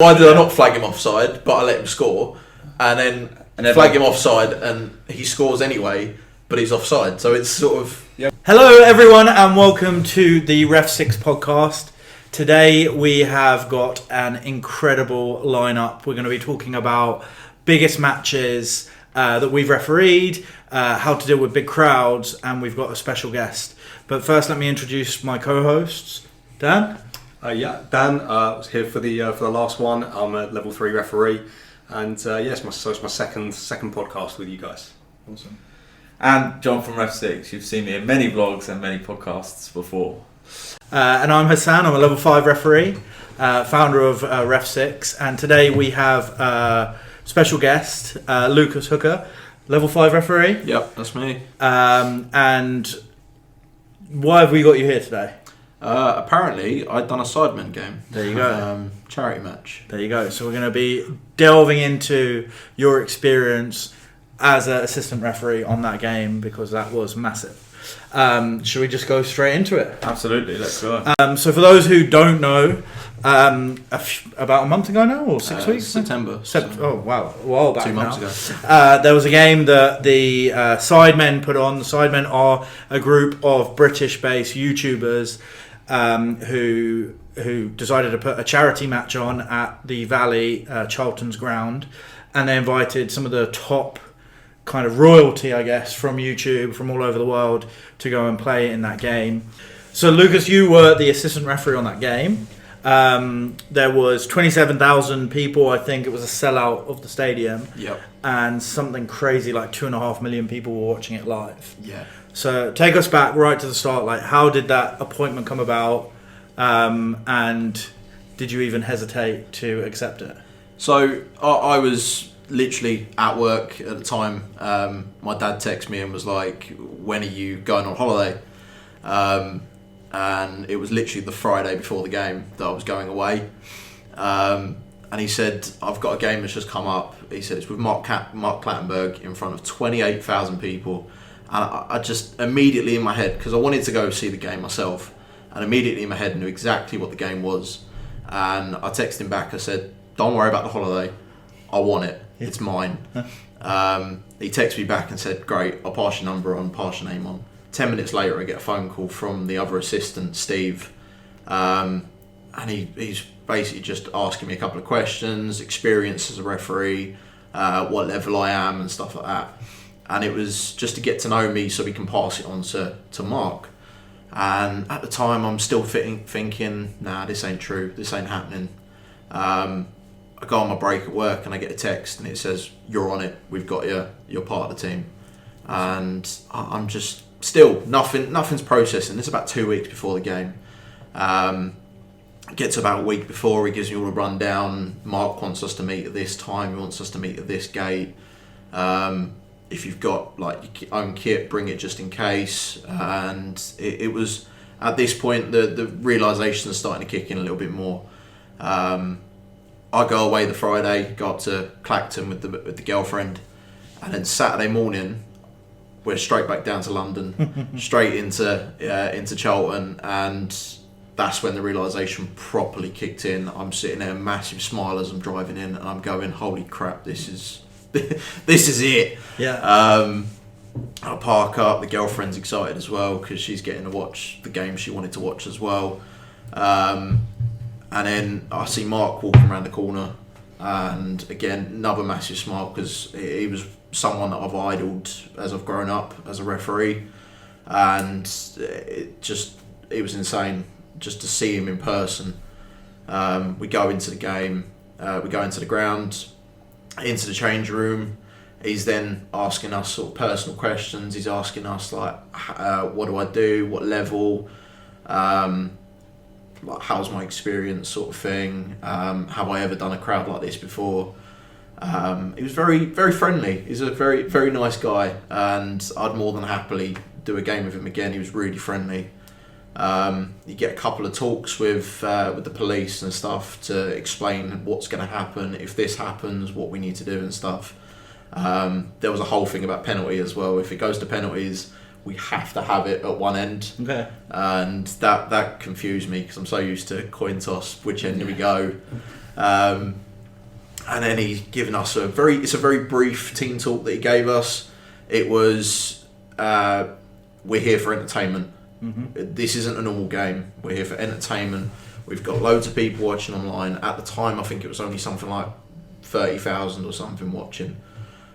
Why did I not flag him offside, but I let him score, and then flag him offside, and he scores anyway, but he's offside. So it's sort of... Yep. Hello everyone and welcome to the REFSIX podcast. Today we have got an incredible lineup. We're going to be talking about biggest matches that we've refereed, how to deal with big crowds, and we've got a special guest. But first let me introduce my co-hosts. Dan? Dan was here for the last one. I'm a level 3 referee, and it's my second podcast with you guys. Awesome. And Jon from REFSIX. You've seen me in many vlogs and many podcasts before. And I'm Hassan. I'm a level 5 referee, founder of REFSIX, and today we have a special guest, Lucas Hooker, level 5 referee. Yep, that's me. And why have we got you here today? Apparently, I'd done a Sidemen game. There you go. Charity match. There you go. So we're going to be delving into your experience as an assistant referee on that game, because that was massive. Should we just go straight into it? Absolutely, let's go. So for those who don't know, about a month ago now, or 6 weeks? September. Oh, wow. A while back 2 months now. ago. There was a game that the Sidemen put on. The Sidemen are a group of British-based YouTubers who decided to put a charity match on at the Valley, Charlton's ground, and they invited some of the top kind of royalty, I guess, from YouTube, from all over the world, to go and play in that game. So Lucas, you were the assistant referee on that game. There was 27,000 people. I think it was a sellout of the stadium. Yep. And something crazy like 2.5 million people were watching it live. Yeah. So take us back right to the start. Like, how did that appointment come about? And did you even hesitate to accept it? So I was literally at work at the time. My dad texted me and was like, "When are you going on holiday?" And it was literally the Friday before the game that I was going away. And he said, "I've got a game that's just come up." He said it's with Mark Clattenburg in front of 28,000 people. And I just immediately in my head, because I wanted to go see the game myself, and immediately in my head knew exactly what the game was. And I texted him back. I said, "Don't worry about the holiday. I want it. It's mine." He texted me back and said, "Great, I'll pass your number on, pass your name on." 10 minutes later, I get a phone call from the other assistant, Steve, and he's basically just asking me a couple of questions, experience as a referee, what level I am and stuff like that. And it was just to get to know me so we can pass it on to Mark. And at the time, I'm still thinking, nah, this ain't true, this ain't happening. I go on my break at work and I get a text and it says, "You're on it, we've got you, you're part of the team." And I'm just still, nothing's processing. It's about 2 weeks before the game. It gets about a week before, he gives me all a rundown. Mark wants us to meet at this time, he wants us to meet at this gate. If you've got like your own kit, bring it just in case. And it was at this point the realisation is starting to kick in a little bit more. I go away the Friday, go up to Clacton with the girlfriend, and then Saturday morning we're straight back down to London, straight into Charlton, and that's when the realisation properly kicked in. I'm sitting there, a massive smile as I'm driving in, and I'm going, "Holy crap, this is it." Yeah. I park up. The girlfriend's excited as well because she's getting to watch the game she wanted to watch as well. And then I see Mark walking around the corner, and again another massive smile because he was someone that I've idoled as I've grown up as a referee, and it was insane just to see him in person. We go into the game, we go into the ground, into the change room. He's then asking us sort of personal questions. He's asking us like, what do I do? What level? Like, how's my experience, sort of thing. Have I ever done a crowd like this before? He was very, very friendly. He's a very, very nice guy, and I'd more than happily do a game with him again. He was really friendly. You get a couple of talks with the police and stuff to explain what's going to happen if this happens, what we need to do and stuff. There was a whole thing about penalty as well. If it goes to penalties, we have to have it at one end. Okay. And that confused me because I'm so used to coin toss, which end do we go? And then he's given us it's a very brief team talk that he gave us. It was, we're here for entertainment. Mm-hmm. This isn't a normal game. We're here for entertainment. We've got loads of people watching online. At the time, I think it was only something like 30,000 or something watching.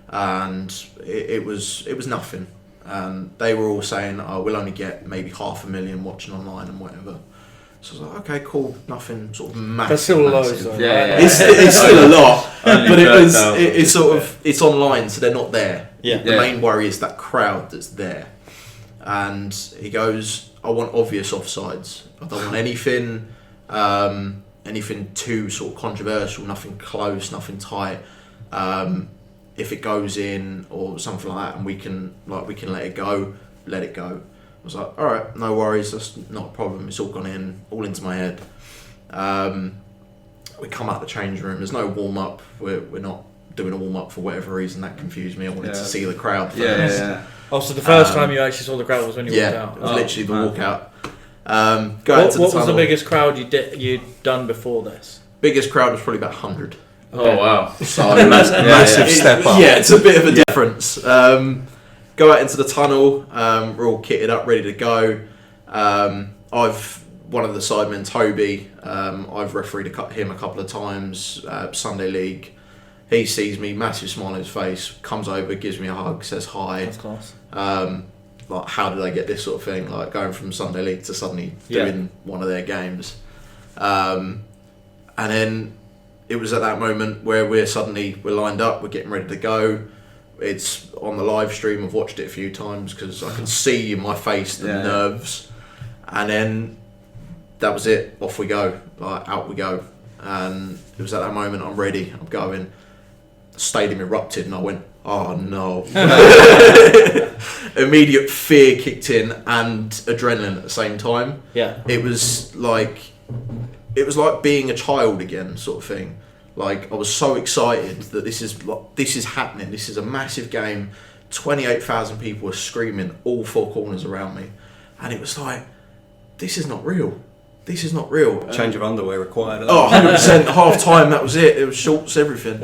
And it was nothing. And they were all saying, oh, we'll only get maybe 500,000 watching online and whatever. So I was like, okay, cool, nothing sort of massive. That's still loads, though. Yeah. It's still a lot, but it's sort of, it's online, so they're not there. Yeah. The main worry is that crowd that's there. And he goes, I want obvious offsides. I don't want anything too sort of controversial, nothing close, nothing tight. If it goes in or something like that, and we can let it go, let it go. I was like, all right, no worries, that's not a problem. It's all gone in, all into my head. We come out the change room. There's no warm up. We're not doing a warm up for whatever reason. That confused me. I wanted to see the crowd first. Yeah. Oh, so the first time you actually saw the crowd was when you walked out? It was literally the walkout. What was the biggest crowd you'd done before this? Biggest crowd was probably about 100. Oh wow! So massive step up. Yeah, it's a bit of a difference. Go out into the tunnel. We're all kitted up, ready to go. One of the sidemen, Toby. I've refereed him a couple of times. Sunday League. He sees me, massive smile on his face, comes over, gives me a hug, says hi. That's class. Like, how did I get this sort of thing? Like going from Sunday League to suddenly doing one of their games. And then it was at that moment where we're lined up, we're getting ready to go. It's on the live stream. I've watched it a few times because I can see in my face the nerves. And then that was it. Off we go. Like, out we go. And it was at that moment I'm ready. I'm going. The stadium erupted and I went, oh no. Immediate fear kicked in and adrenaline at the same time. Yeah. It was like being a child again, sort of thing. Like, I was so excited that this is happening. This is a massive game. 28,000 people were screaming all four corners around me, and it was like, this is not real. This is not real. Change of underwear required. 100%. Half time. That was it. It was shorts, everything.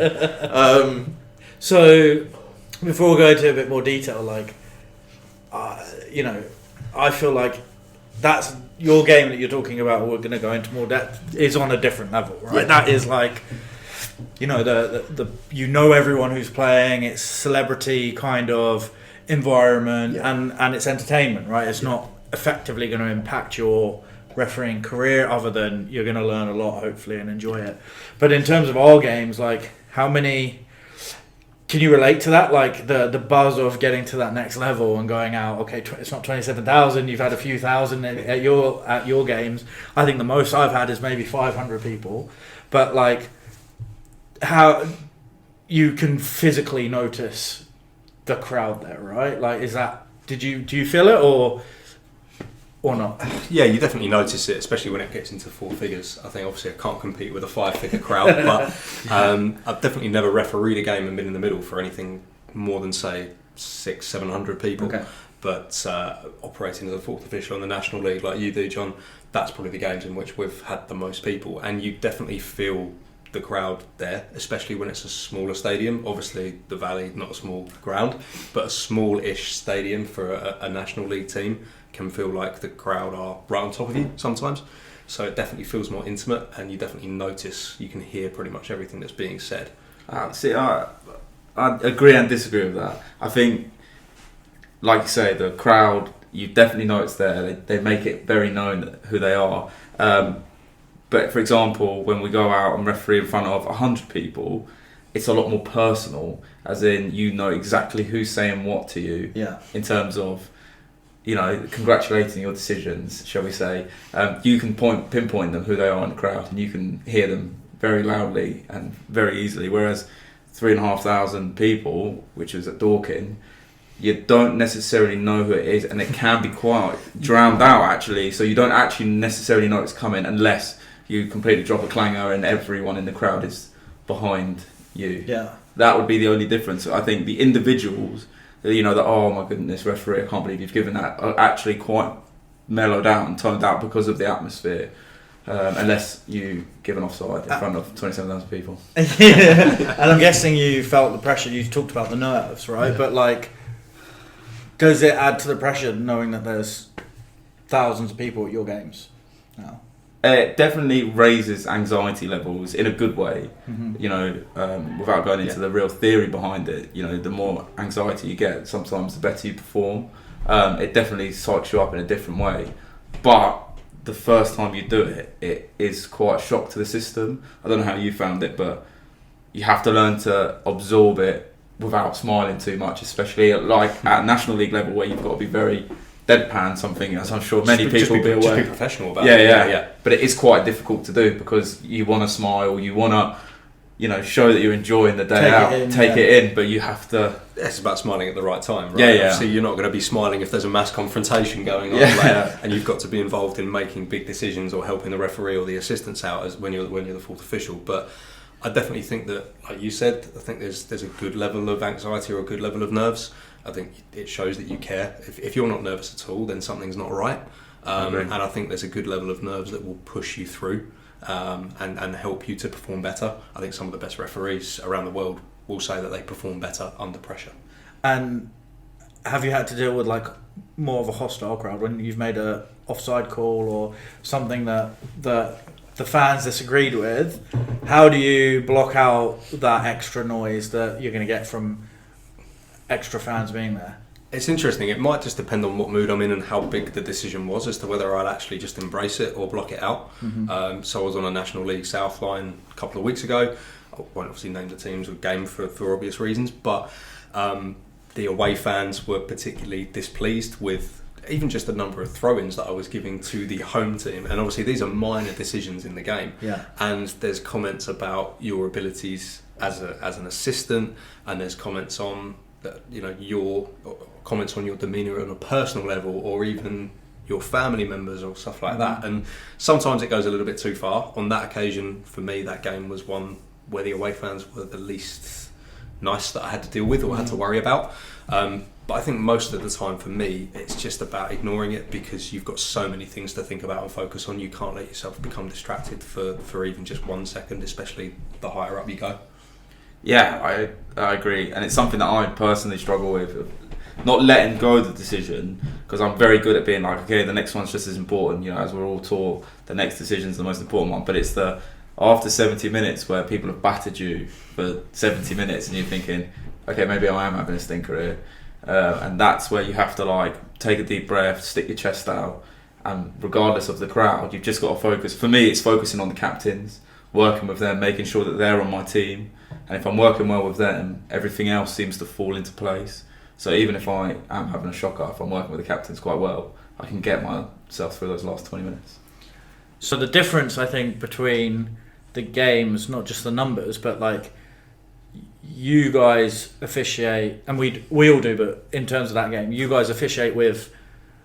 So, before we go into a bit more detail, like, I feel like that's your game that you're talking about. We're going to go into more depth. Is on a different level, right? Yeah. That is like, the everyone who's playing. It's celebrity kind of environment, and it's entertainment, right? It's not effectively going to impact your refereeing career, other than you're going to learn a lot, hopefully, and enjoy it. But in terms of our games, like, how many can you relate to that? Like the buzz of getting to that next level and going out. Okay, it's not 27,000. You've had a few thousand at your games. I think the most I've had is maybe 500 people. But like, how you can physically notice the crowd there, right? Like, do you feel it or not? Yeah, you definitely notice it, especially when it gets into four figures. I think obviously I can't compete with a 5-figure crowd, but I've definitely never refereed a game and been in the middle for anything more than, say, 600-700 people. Okay. But operating as a fourth official in the National League like you do, John, that's probably the games in which we've had the most people, and you definitely feel the crowd there, especially when it's a smaller stadium. Obviously the Valley, not a small ground, but a small-ish stadium for a National League team can feel like the crowd are right on top of you sometimes. So it definitely feels more intimate, and you definitely notice, you can hear pretty much everything that's being said. I agree and disagree with that. I think, like you say, the crowd, you definitely know it's there. They make it very known who they are. But for example, when we go out and referee in front of 100 people, it's a lot more personal, as in you know exactly who's saying what to you. Yeah. In terms of, congratulating your decisions, shall we say. You can pinpoint them, who they are in the crowd, and you can hear them very loudly and very easily. Whereas 3,500 people, which was at Dorking, you don't necessarily know who it is, and it can be quite drowned out actually. So you don't actually necessarily know it's coming unless you completely drop a clanger and everyone in the crowd is behind you. Yeah. That would be the only difference. I think the individuals, that, oh my goodness, referee, I can't believe you've given that, are actually quite mellowed out and toned out because of the atmosphere. unless you give an offside in front of 27,000 people. Yeah. And I'm guessing you felt the pressure. You talked about the nerves, right? Yeah. But like, does it add to the pressure knowing that there's thousands of people at your games now? It definitely raises anxiety levels in a good way. You know, without going into the real theory behind it. You know, the more anxiety you get, sometimes the better you perform. It definitely psychs you up in a different way. But the first time you do it, it is quite a shock to the system. I don't know how you found it, but you have to learn to absorb it without smiling too much, especially at National League level, where you've got to be very deadpan, something as I'm sure many people will be aware. Just be professional about it. Yeah. Yeah. But it is quite difficult to do because you want to smile, you want to, you know, show that you're enjoying the day out, take it in, but you have to. It's about smiling at the right time, right? Yeah. Obviously, you're not going to be smiling if there's a mass confrontation going on, and you've got to be involved in making big decisions or helping the referee or the assistants out when you're the fourth official. But I definitely think that, like you said, I think there's a good level of anxiety or a good level of nerves. I think it shows that you care. If you're not nervous at all, then something's not right. And I think there's a good level of nerves that will push you through and help you to perform better. I think some of the best referees around the world will say that they perform better under pressure. And have you had to deal with like more of a hostile crowd when you've made a offside call or something that the fans disagreed with? How do you block out that extra noise that you're going to get from extra fans being there? It's interesting. It might just depend on what mood I'm in and how big the decision was as to whether I'll actually just embrace it or block it out. So I was on a National League South line a couple of weeks ago. I won't obviously name the teams or game for obvious reasons, but the away fans were particularly displeased with even just the number of throw-ins that I was giving to the home team. And obviously these are minor decisions in the game. Yeah. And there's comments about your abilities as an assistant, and there's comments on your comments on your demeanour on a personal level, or even your family members or stuff like that. And sometimes it goes a little bit too far. On that occasion, for me, that game was one where the away fans were the least nice that I had to deal with or had to worry about. But I think most of the time for me, it's just about ignoring it because you've got so many things to think about and focus on. You can't let yourself become distracted for even just 1 second, especially the higher up you go. Yeah, I agree, and it's something that I personally struggle with, not letting go of the decision, because I'm very good at being like, okay, the next one's just as important, you know, as we're all taught, the next decision's the most important one, but it's the after 70 minutes where people have battered you for 70 minutes and you're thinking, okay, maybe I am having a stinker here, and that's where you have to like take a deep breath, stick your chest out, and regardless of the crowd, you've just got to focus. For me, it's focusing on the captains, working with them, making sure that they're on my team. And if I'm working well with them, everything else seems to fall into place. So even if I am having a shocker, if I'm working with the captains quite well, I can get myself through those last 20 minutes. So the difference, I think, between the games, not just the numbers, but like you guys officiate, and we all do, but in terms of that game, you guys officiate with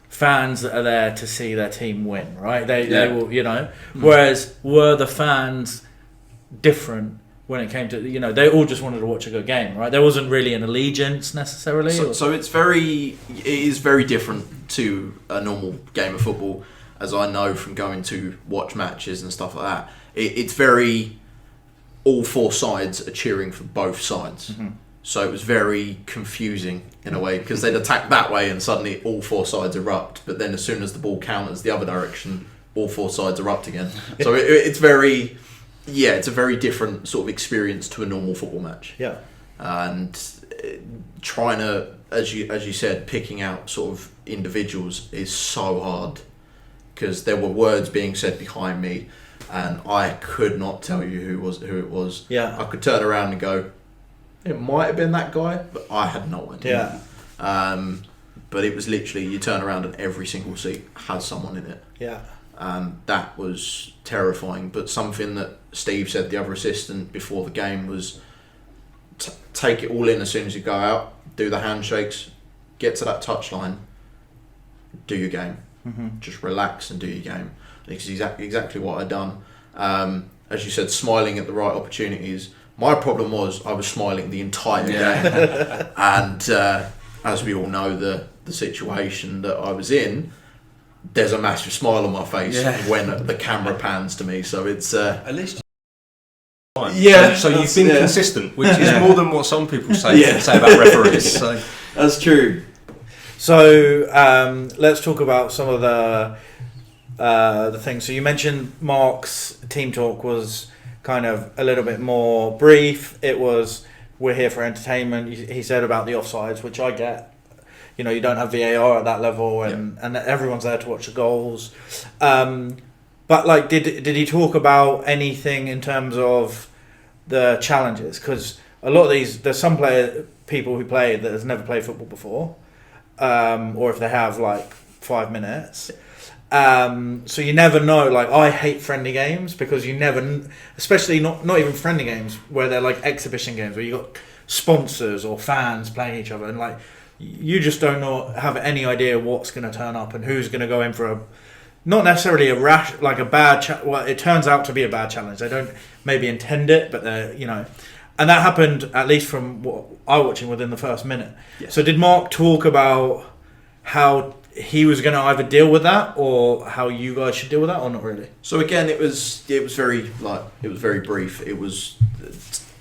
fans that are there to see their team win, right? They will, you know. Whereas were the fans different when it came to, you know, they all just wanted to watch a good game, right? There wasn't really an allegiance necessarily. So it is very different to a normal game of football, as I know from going to watch matches and stuff like that. It's very, all four sides are cheering for both sides. So it was very confusing in a way, because they'd attack that way and suddenly all four sides erupt, but then as soon as the ball counters the other direction, all four sides erupt again. So it's very... Yeah, it's a very different sort of experience to a normal football match. Yeah. And trying to, as you said, picking out sort of individuals is so hard, because there were words being said behind me and I could not tell you who it was. Yeah. I could turn around and go, it might have been that guy, but I had no idea. Yeah. But it was literally, you turn around and every single seat has someone in it. Yeah. And that was terrifying. But something that Steve said, the other assistant, before the game was take it all in as soon as you go out, do the handshakes, get to that touchline, do your game. Just relax and do your game. I think it's exactly what I'd done. As you said, smiling at the right opportunities. My problem was I was smiling the entire game. And as we all know, the situation that I was in, there's a massive smile on my face Yeah. when the camera pans to me. So it's At least. Yeah, So you've been consistent, which is Yeah. more than what some people say Yeah. say about referees. So. that's true. So let's talk about some of the things. So you mentioned Mark's team talk was kind of a little bit more brief. It was, we're here for entertainment. He said about the offsides, which I get. You know, you don't have VAR at that level, and everyone's there to watch the goals. But like, did he talk about anything in terms of the challenges? Because a lot of these, there's some people who play that has never played football before, or if they have, like 5 minutes. So you never know. Like, I hate friendly games because you never, especially not even friendly games where they're like exhibition games where you got sponsors or fans playing each other, and like you just don't have any idea what's going to turn up and who's going to go in for a. Not necessarily a rash, like a bad. Well, it turns out to be a bad challenge. They don't maybe intend it, but they're, you know, and that happened at least from what I was watching within the first minute. Yeah. So did Mark talk about how he was going to either deal with that or how you guys should deal with that, or not really? So again, it was very brief. It was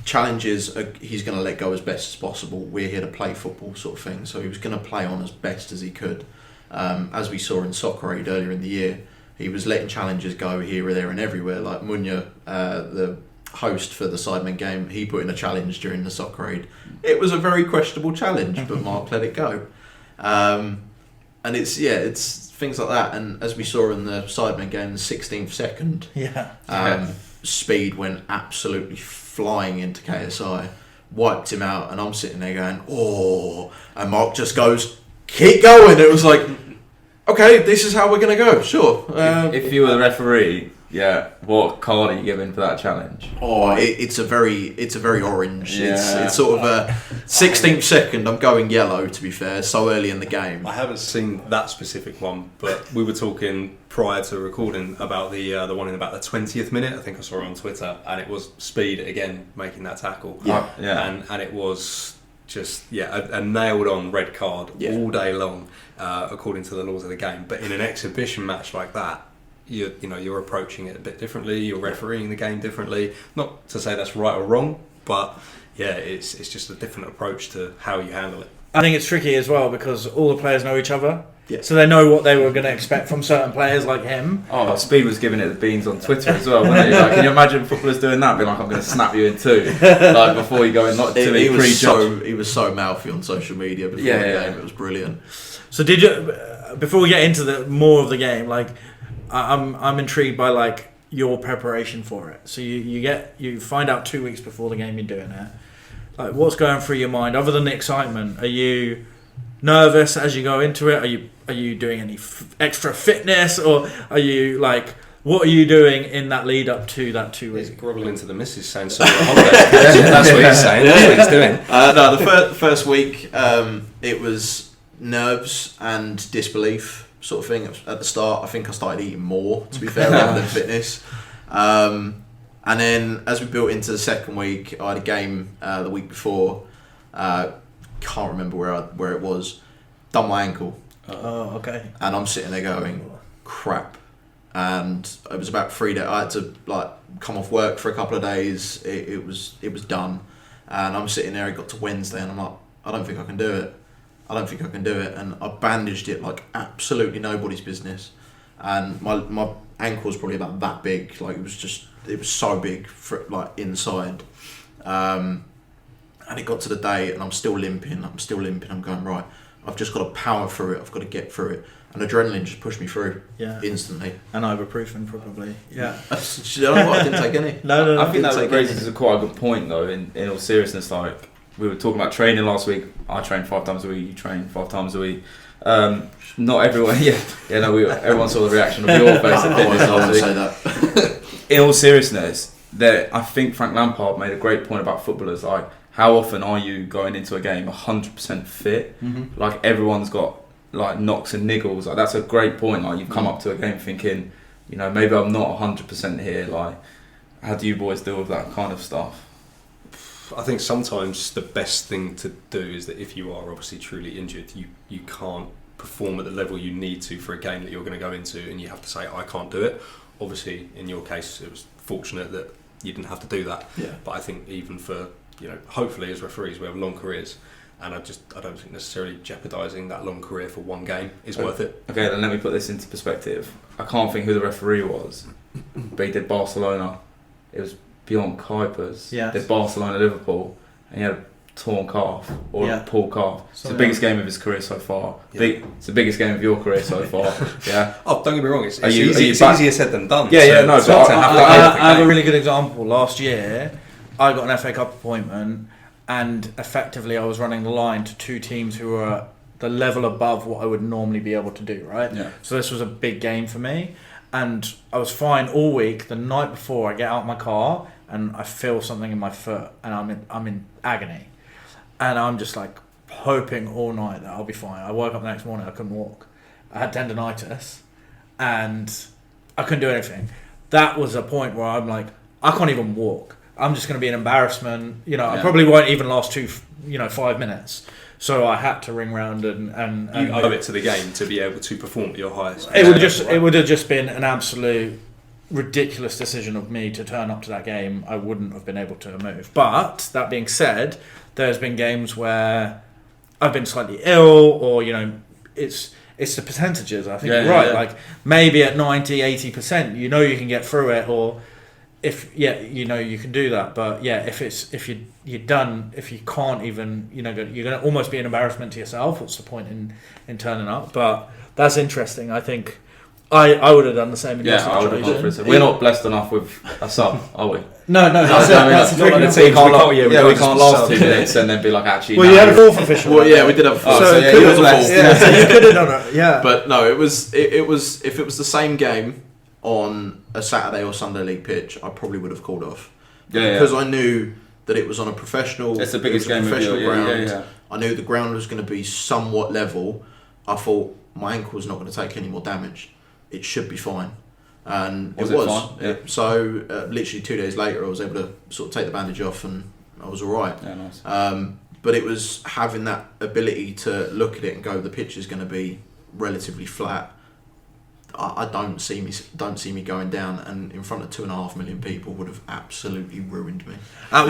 challenges. He's going to let go as best as possible. We're here to play football, sort of thing. So he was going to play on as best as he could. As we saw in Soccer Aid earlier in the year, he was letting challenges go here, there and everywhere. Like Munya, the host for the Sidemen game, he put in a challenge during the Soccer Aid. It was a very questionable challenge, but Mark let it go. And it's things like that. And as we saw in the Sidemen game, the 16th second, Speed went absolutely flying into KSI, wiped him out, and I'm sitting there going, oh, and Mark just goes, keep going. It was like, okay, this is how we're going to go, sure. If you were the referee, what card are you giving for that challenge? It's a very orange. Yeah. It's sort of a 16th second. I'm going yellow, to be fair, so early in the game. I haven't seen that specific one, but we were talking prior to recording about the one in about the 20th minute. I think I saw it on Twitter, and it was Speed again making that tackle. And it was just a nailed on red card all day long, according to the laws of the game. But in an exhibition match like that, you're approaching it a bit differently. You're refereeing the game differently. Not to say that's right or wrong, but it's just a different approach to how you handle it. I think it's tricky as well because all the players know each other. Yeah. So they know what they were going to expect from certain players like him. Oh, Speed was giving it the beans on Twitter as well, wasn't he? Like, can you imagine footballers doing that? Being like, I'm going to snap you in two. Like, before you go in, not too many prejudged. He was so mouthy on social media before the game. It was brilliant. So did you, before we get into more of the game, like, I'm intrigued by like your preparation for it. So you find out 2 weeks before the game you're doing it. Like, what's going through your mind other than the excitement? Are you nervous as you go into it? Are you doing any extra fitness, or are you like, what are you doing in that lead up to that 2 weeks? He's groveling to the missus saying sorry on holiday. That's what he's saying. That's what he's doing. No, the first week it was nerves and disbelief sort of thing at the start. I think I started eating more, to be fair, rather than fitness. And then as we built into the second week, I had a game the week before. Can't remember where it was. Done my ankle. Oh, okay. And I'm sitting there going, crap. And it was about 3 days. I had to like come off work for a couple of days. It was done. And I'm sitting there. It got to Wednesday, and I'm like, I don't think I can do it. And I bandaged it like absolutely nobody's business. And my ankle was probably about that big. Like, it was so big for like inside. And it got to the day, and I'm still limping. I'm going, right, I've just got to power through it. I've got to get through it. And adrenaline just pushed me through instantly. And ibuprofen probably. Yeah. You know what? I didn't take any. No. I think that raises quite a good point though, in all seriousness. Like, we were talking about training last week. I train 5 times a week, you train 5 times a week. Not everyone, everyone saw the reaction of your face at fitness last week. Say that. In all seriousness, I think Frank Lampard made a great point about footballers. Like, how often are you going into a game 100% fit? Mm-hmm. Like, everyone's got like knocks and niggles. Like, that's a great point. Like, you've come up to a game thinking, maybe I'm not 100% here. Like, how do you boys deal with that kind of stuff? I think sometimes the best thing to do is that if you are obviously truly injured, you can't perform at the level you need to for a game that you're going to go into, and you have to say, I can't do it. Obviously, in your case, it was fortunate that you didn't have to do that. Yeah. But I think even for, hopefully as referees we have long careers, and I don't think necessarily jeopardising that long career for one game is worth it. Okay, then let me put this into perspective. I can't think who the referee was, but he did Barcelona. It was Bjorn Kuipers. Yes. Did Barcelona Liverpool, and he had a torn calf or a pulled calf. It's the biggest game of his career so far. Yeah. It's the biggest game of your career so far. Yeah. Oh, don't get me wrong. It's Are you easier said than done. Yeah, no. But I have a really good example. Last year, I got an FA Cup appointment, and effectively I was running the line to two teams who were the level above what I would normally be able to do, right? Yeah. So this was a big game for me, and I was fine all week. The night before, I get out of my car and I feel something in my foot, and I'm in agony, and I'm just like hoping all night that I'll be fine. I woke up the next morning, I couldn't walk. I had tendonitis, and I couldn't do anything. That was a point where I'm like, I can't even walk. I'm just going to be an embarrassment. I probably won't even last 5 minutes. So I had to ring round and you owe it to the game to be able to perform at your highest. It would have just been an absolute ridiculous decision of me to turn up to that game. I wouldn't have been able to move. But that being said, there's been games where I've been slightly ill, or it's the percentages. I think you're right. Yeah. Like maybe at 90-80%, you can get through it, or if you can do that. But if you're done, if you can't even, you're going to almost be an embarrassment to yourself. What's the point in turning up? But that's interesting. I think I would have done the same in your situation. I would have gone for it. We're not blessed enough with a sub, are we? No. That's not like the team. We can't last 2 minutes and then be like, actually. Well, you had a fourth official. Well, yeah, we did have a fourth. So it was a fourth. So you could have done it. Yeah. But no, it was if it was the same game on a Saturday or Sunday league pitch, I probably would have called off. Because I knew that it was on a professional. It's the biggest game of your ground. Yeah. I knew the ground was going to be somewhat level. I thought my ankle was not going to take any more damage. It should be fine, and it was. Fine? Yeah. So literally 2 days later, I was able to sort of take the bandage off, and I was all right. Yeah, nice. But it was having that ability to look at it and go, the pitch is going to be relatively flat. I don't see me going down, and in front of 2.5 million people would have absolutely ruined me. At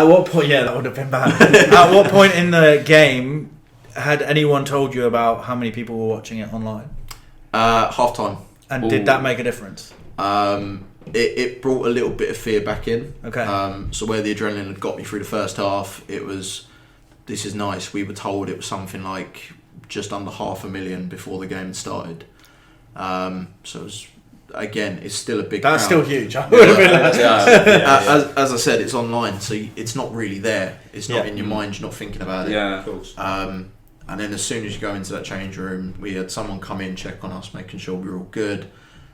what point? Yeah, that would have been bad. At what point in the game had anyone told you about how many people were watching it online? Half time. And did that make a difference? It brought a little bit of fear back in. Okay. So where the adrenaline had got me through the first half, it was, this is nice. We were told it was something like just under 500,000 before the game started. So it was, again, it's still a big crowd. That's still huge. I would have been as I said, it's online, so it's not really there. It's not in your mind. You're not thinking about it. Yeah, of course. And then as soon as you go into that change room, we had someone come in, check on us, making sure we were all good.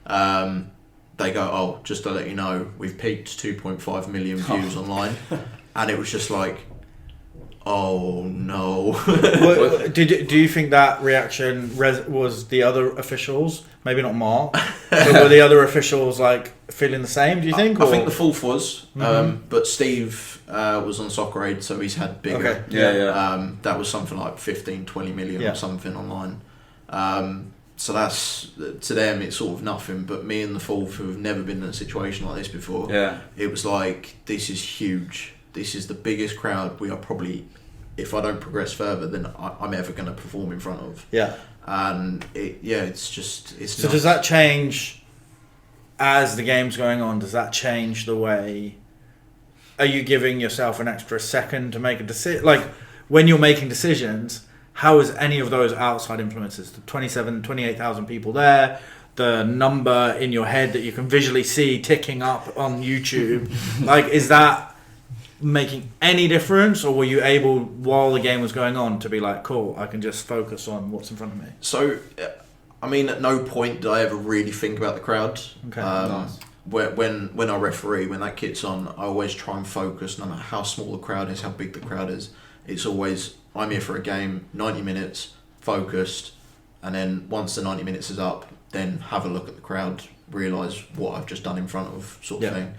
They go, oh, just to let you know, we've peaked 2.5 million views online. And it was just like, oh no. Do you think that reaction was the other officials? Maybe not Mark, but were the other officials like feeling the same? Do you think? I think the fourth was, but Steve was on Soccer Aid, so he's had bigger. Okay. Yeah. That was something like 15-20 million or something online. So that's, to them, it's sort of nothing. But me and the fourth, who have never been in a situation like this before, it was like, this is huge. This is the biggest crowd we are probably, if I don't progress further, then I'm ever going to perform in front of. Yeah. And it's just, it's. So does that change as the game's going on? Does that change the way? Are you giving yourself an extra second to make a decision? Like when you're making decisions, how is any of those outside influences? The 28,000 people there, the number in your head that you can visually see ticking up on YouTube, like is that making any difference, or were you able, while the game was going on, to be like, cool, I can just focus on what's in front of me? So, I mean, at no point did I ever really think about the crowd. Okay, nice. When I referee, when that kit's on, I always try and focus, no matter how small the crowd is, how big the crowd is. It's always, I'm here for a game, 90 minutes, focused, and then once the 90 minutes is up, then have a look at the crowd, realise what I've just done in front of, sort of thing.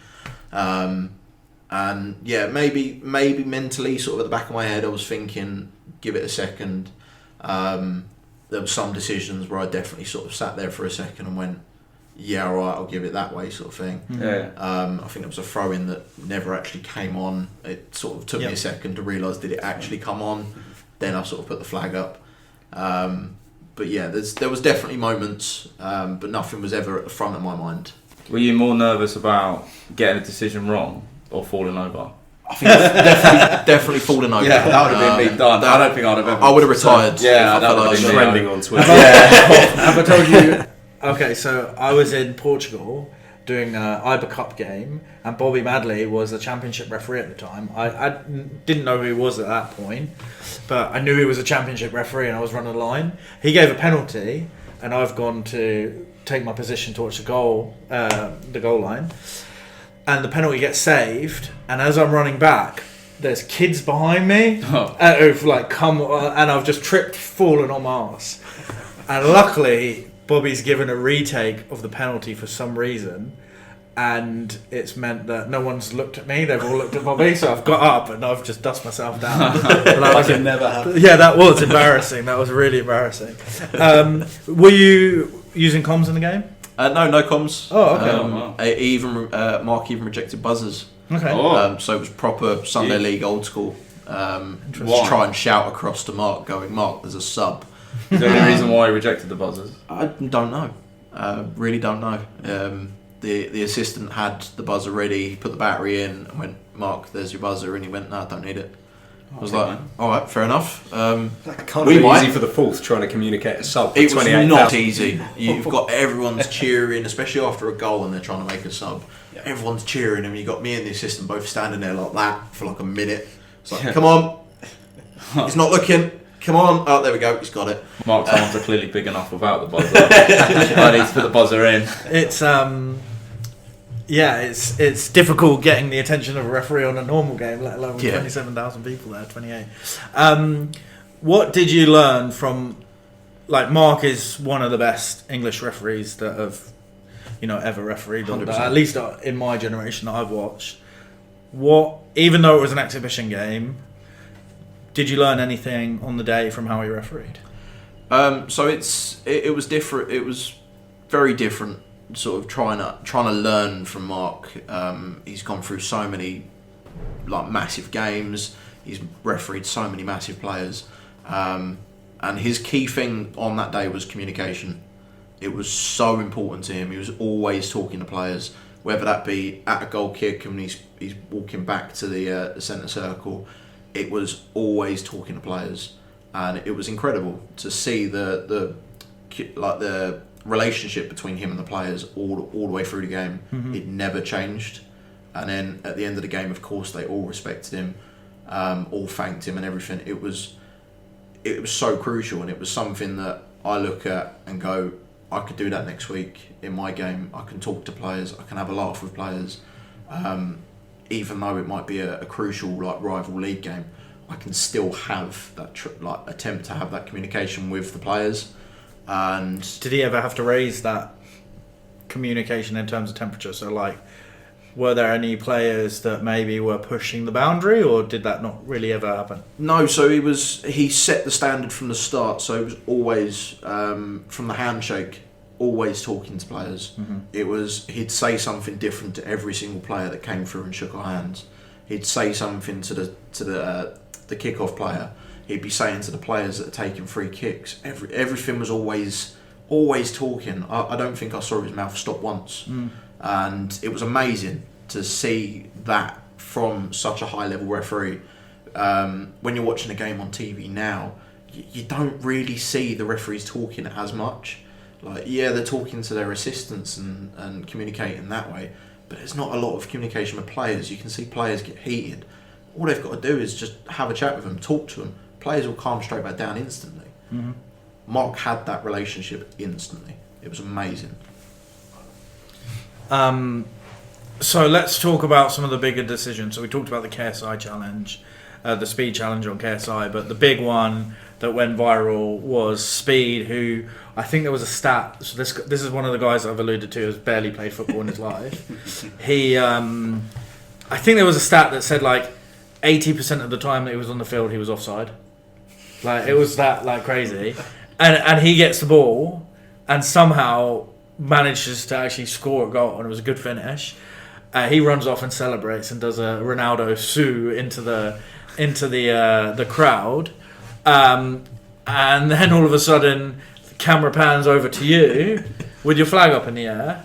And maybe mentally, sort of at the back of my head, I was thinking, give it a second. There were some decisions where I definitely sort of sat there for a second and went, yeah, all right, I'll give it that way, sort of thing. Yeah. I think it was a throw-in that never actually came on. It sort of took me a second to realise, did it actually come on? Then I sort of put the flag up. But yeah, there was definitely moments, but nothing was ever at the front of my mind. Were you more nervous about getting a decision wrong or falling over? I think definitely falling over. Yeah, that would have been me done. I don't think I'd have ever. I would have retired. Yeah, that would have been trending on Twitter. Have I told you? Okay, so I was in Portugal doing an IBA Cup game, and Bobby Madley was the championship referee at the time. I didn't know who he was at that point, but I knew he was a championship referee, and I was running the line. He gave a penalty, and I've gone to take my position towards the goal line, and the penalty gets saved. And as I'm running back, there's kids behind me who've like come, and I've just tripped, fallen on my arse. And luckily, Bobby's given a retake of the penalty for some reason, and it's meant that no one's looked at me, they've all looked at Bobby, so I've got up and I've just dusted myself down. Like it never happened. Yeah, that was embarrassing. That was really embarrassing. Were you using comms in the game? No comms. Oh, okay. Mark even rejected buzzers. Okay. So it was proper Sunday League old school. Just Why? try and shout across to Mark, going, Mark, there's a sub. Is there any reason why he rejected the buzzers? I don't know. Really don't know. The assistant had the buzzer ready, he put the battery in and went, Mark, there's your buzzer, and he went, no, I don't need it. I was like, alright, fair enough. That can't be easy for the fourth trying to communicate a sub. It was not easy. You've got everyone's cheering, especially after a goal and they're trying to make a sub. Yeah. Everyone's cheering, and you got me and the assistant both standing there like that for like a minute. It's like, come on, he's not looking. Come on! Oh, there we go. He's got it. Mark's arms are clearly big enough without the buzzer. I need to put the buzzer in. It's difficult getting the attention of a referee on a normal game, let alone with 27,000 people there, 28. What did you learn from? Like, Mark is one of the best English referees that have, ever refereed. At least in my generation that I've watched. Even though it was an exhibition game, did you learn anything on the day from how he refereed? So it was different. It was very different. Sort of trying to learn from Mark. He's gone through so many like massive games. He's refereed so many massive players, and his key thing on that day was communication. It was so important to him. He was always talking to players, whether that be at a goal kick and he's walking back to the centre circle. It was always talking to players, and it was incredible to see the relationship between him and the players all the way through the game. Mm-hmm. It never changed, and then at the end of the game, of course, they all respected him, all thanked him, and everything. It was so crucial, and it was something that I look at and go, I could do that next week in my game. I can talk to players, I can have a laugh with players. Even though it might be a crucial rival league game, I can still have that attempt to have that communication with the players. And did he ever have to raise that communication in terms of temperature? So, were there any players that maybe were pushing the boundary, or did that not really ever happen? No. So he set the standard from the start. So it was always from the handshake. Always talking to players. Mm-hmm. He'd say something different to every single player that came through and shook our hands. He'd say something to the kickoff player. He'd be saying to the players that are taking free kicks. Everything was always talking. I don't think I saw his mouth stop once. And it was amazing to see that from such a high level referee. When you're watching a game on TV now, you don't really see the referees talking as much. They're talking to their assistants and communicating that way, but there's not a lot of communication with players. You can see players get heated. All they've got to do is just have a chat with them, talk to them. Players will calm straight back down instantly. Mm-hmm. Mark had that relationship instantly. It was amazing. So let's talk about some of the bigger decisions. So we talked about the KSI challenge, the speed challenge on KSI, but the big one that went viral was Speed, who I think there was a stat. So this is one of the guys I've alluded to who's barely played football in his life. He, I think there was a stat that said 80% of the time that he was on the field, he was offside. Like it was that like crazy, and he gets the ball and somehow manages to actually score a goal, and it was a good finish. He runs off and celebrates and does a Ronaldo Sue into the crowd, and then all of a sudden the camera pans over to you with your flag up in the air.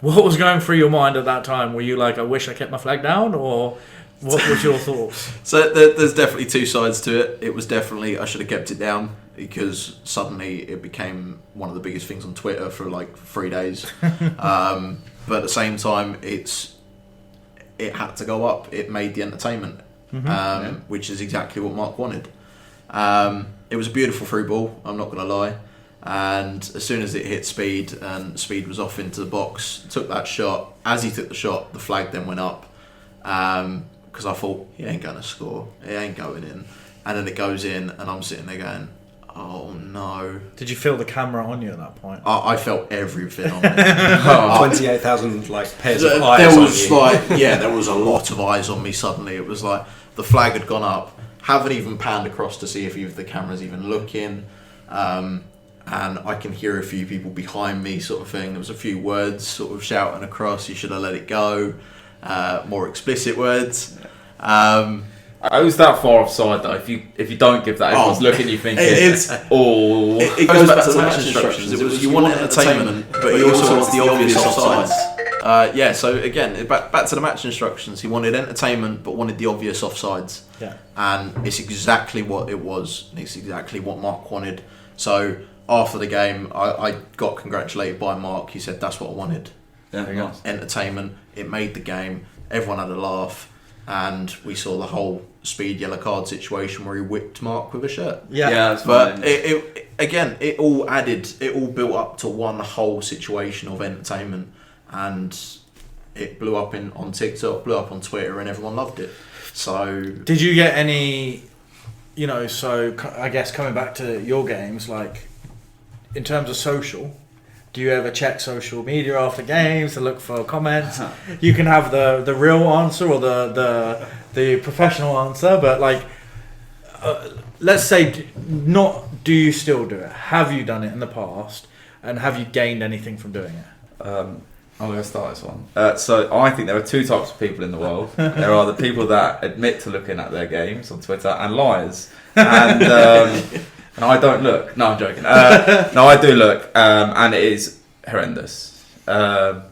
What was going through your mind at that time? Were you like, I wish I kept my flag down, or what was your thoughts? So there's definitely two sides to it. It was definitely I should have kept it down, because suddenly it became one of the biggest things on Twitter for like 3 days. But at the same time, it had to go up. It made the entertainment, which is exactly what Mark wanted. It was a beautiful through ball, I'm not going to lie. And as soon as it hit Speed, and Speed was off into the box, took that shot. As he took the shot, the flag then went up. Because I thought, he ain't going to score. It ain't going in. And then it goes in, and I'm sitting there going, oh no. Did you feel the camera on you at that point? I felt everything on me. 28,000 like pairs of eyes there on was you. there was a lot of eyes on me suddenly. It was like the flag had gone up. Haven't even panned across to see if the camera's even looking. And I can hear a few people behind me sort of thing. There was a few words sort of shouting across, you should have let it go. More explicit words. I was that far offside though. If you don't give that, everyone's looking at you thinking, it goes back to the match instructions. It was you want entertainment, but you also want the obvious offsides. So again, back to the match instructions. He wanted entertainment, but wanted the obvious offsides. Yeah. And it's exactly what it was. And it's exactly what Mark wanted. So after the game, I got congratulated by Mark. He said, that's what I wanted. Yeah, entertainment. It made the game. Everyone had a laugh. And we saw the whole Speed yellow card situation where he whipped Mark with a shirt. Yeah, that's but it all built up to one whole situation of entertainment, and it blew up on TikTok, blew up on Twitter, and everyone loved it. So, did you get any? So I guess coming back to your games, like in terms of social. Do you ever check social media after games to look for comments? You can have the real answer or the professional answer, but like, let's say, not do you still do it? Have you done it in the past, and have you gained anything from doing it? I'm going to start this one. So I think there are two types of people in the world. There are the people that admit to looking at their games on Twitter, and liars. And I don't look. No, I'm joking. No, I do look, and it is horrendous. The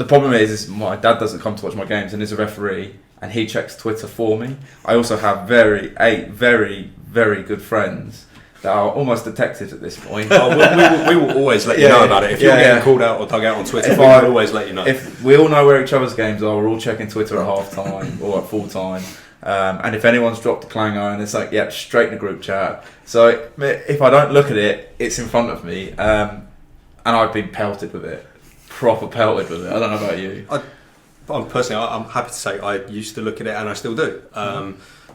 problem is my dad doesn't come to watch my games, and is a referee, and he checks Twitter for me. I also have 8 very, very good friends that are almost detectives at this point. We will always let you know about it. If you're getting called out or dug out on Twitter, we will always let you know. If we all know where each other's games are, we're all checking Twitter at half time or at full time. And if anyone's dropped a clanger, and it's like, straight in the group chat. So if I don't look at it, it's in front of me, and I've been pelted with it, proper pelted with it. I don't know about you. I'm happy to say I used to look at it, and I still do.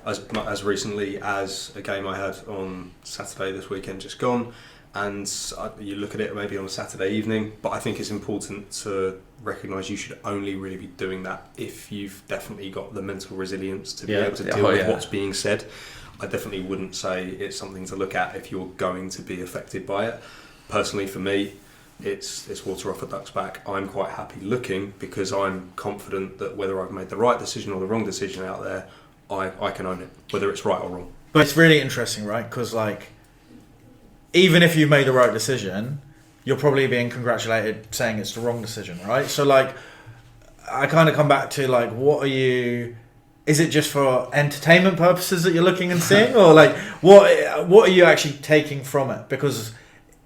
As recently as a game I had on Saturday this weekend just gone, and you look at it maybe on a Saturday evening, but I think it's important to recognise you should only really be doing that if you've definitely got the mental resilience to be able to deal with what's being said. I definitely wouldn't say it's something to look at if you're going to be affected by it. Personally, for me, it's water off a duck's back. I'm quite happy looking, because I'm confident that whether I've made the right decision or the wrong decision out there, I can own it, whether it's right or wrong. But it's really interesting, right? Because like, even if you made the right decision, you're probably being congratulated saying it's the wrong decision, right? So like, I kind of come back to like, is it just for entertainment purposes that you're looking and seeing, or like, what are you actually taking from it? Because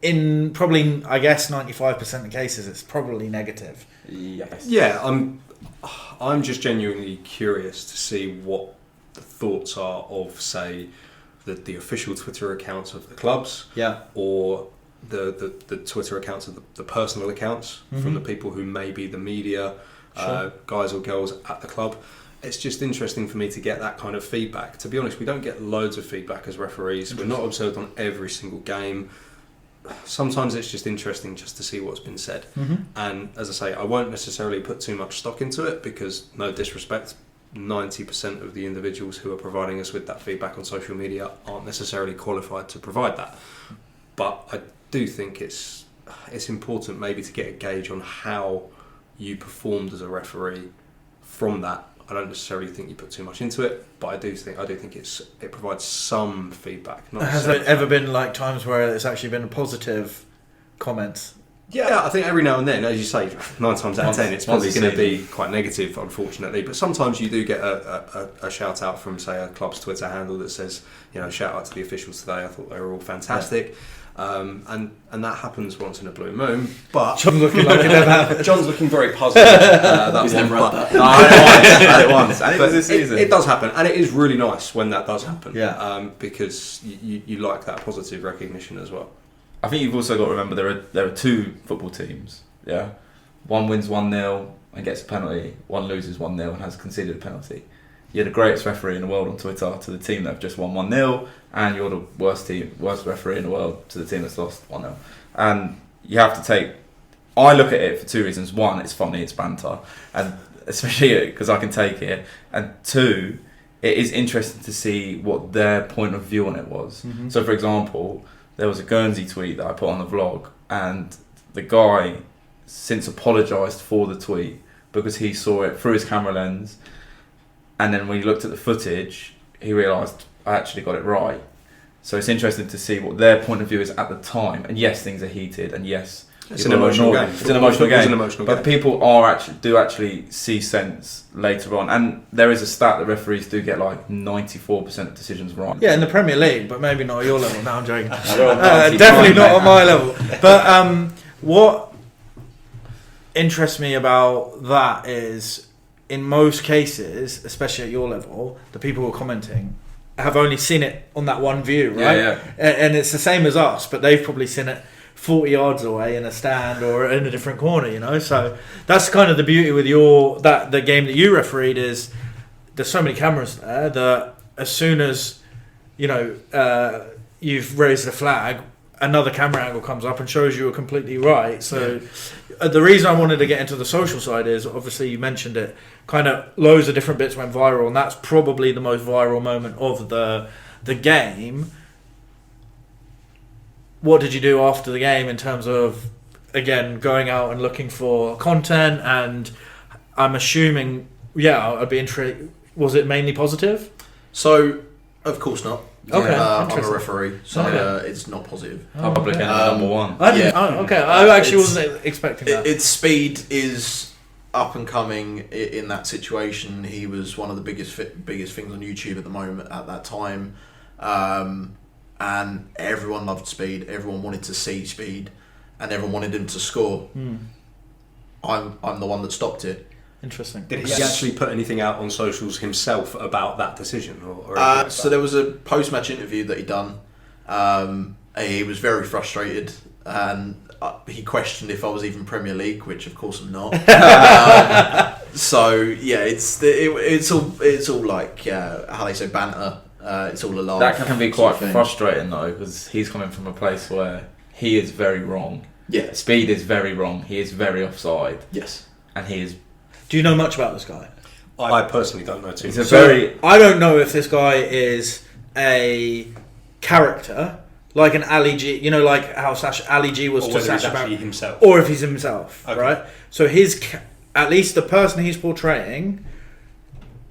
in probably, I guess, 95% of cases, it's probably negative. Yes. Yeah, I'm just genuinely curious to see what the thoughts are of, say, the official Twitter accounts of the clubs, or the Twitter accounts of the personal accounts from the people who may be the media, guys or girls at the club. It's just interesting for me to get that kind of feedback. To be honest, we don't get loads of feedback as referees. We're not observed on every single game. Sometimes it's just interesting just to see what's been said. And as I say, I won't necessarily put too much stock into it, because no disrespect, 90% of the individuals who are providing us with that feedback on social media aren't necessarily qualified to provide that. But I do think it's important maybe to get a gauge on how you performed as a referee from that. I don't necessarily think you put too much into it, but I do think it provides some feedback. Has there ever been like times where it's actually been a positive comment? Yeah, I think every now and then, as you say, 9 times out of 10, it's probably going to be quite negative, unfortunately. But sometimes you do get a shout out from, say, a club's Twitter handle that says, shout out to the officials today. I thought they were all fantastic. And that happens once in a blue moon. But John's looking like it never happened. John's looking very puzzled. He's never had that. No, I had it once. And it was this season. It does happen, and it is really nice when that does happen. Yeah. Because you like that positive recognition as well. I think you've also got to remember there are 2 football teams. Yeah, one wins 1-0 and gets a penalty. One loses 1-0 and has conceded a penalty. You're the greatest referee in the world on Twitter to the team that have just won 1-0, and you're the worst referee in the world to the team that's lost 1-0. And you have to take. I look at it for 2 reasons. One, it's funny, it's banter, and especially because I can take it. And 2, it is interesting to see what their point of view on it was. Mm-hmm. So, for example, there was a Guernsey tweet that I put on the vlog, and the guy since apologised for the tweet because he saw it through his camera lens, and then when he looked at the footage, he realised I actually got it right. So it's interesting to see what their point of view is at the time. And yes, things are heated, and yes, it's an emotional game. It's an emotional game. But people do actually see sense later on. And there is a stat that referees do get like 94% of decisions right. Yeah, in the Premier League, but maybe not at your level. No, I'm joking. Definitely Definitely not on my level. But what interests me about that is, in most cases, especially at your level, the people who are commenting have only seen it on that one view, right? Yeah. And it's the same as us, but they've probably seen it 40 yards away in a stand or in a different corner, So that's kind of the beauty with the game that you refereed is there's so many cameras there that as soon as you've raised the flag, another camera angle comes up and shows you were completely right. So the reason I wanted to get into the social side is, obviously you mentioned it, kind of loads of different bits went viral, and that's probably the most viral moment of the game. What did you do after the game in terms of, again, going out and looking for content? And I'm assuming, I'd be intrigued. Was it mainly positive? So, of course not. Okay, I'm a referee, so it's not positive. Public enemy number 1. Okay. I actually wasn't expecting that. Its speed is up and coming in that situation. He was one of the biggest things on YouTube at the moment at that time. And everyone loved Speed. Everyone wanted to see Speed, and everyone wanted him to score. I'm the one that stopped it. Interesting. Did he actually put anything out on socials himself about that decision? Or so there was a post-match interview that he done. He was very frustrated, and he questioned if I was even Premier League, which of course I'm not. So yeah, it's all like how they say banter. It's all a laugh. That can be quite frustrating though, because he's coming from a place where he is very wrong. Yeah. Speed is very wrong. He is very offside. Yes. And he is. Do you know much about this guy? I personally don't know too much. I don't know if this guy is a character, like an Ali G, like how Ali G was to Sacha Baron, himself, or if he's himself, okay. Right? So at least the person he's portraying,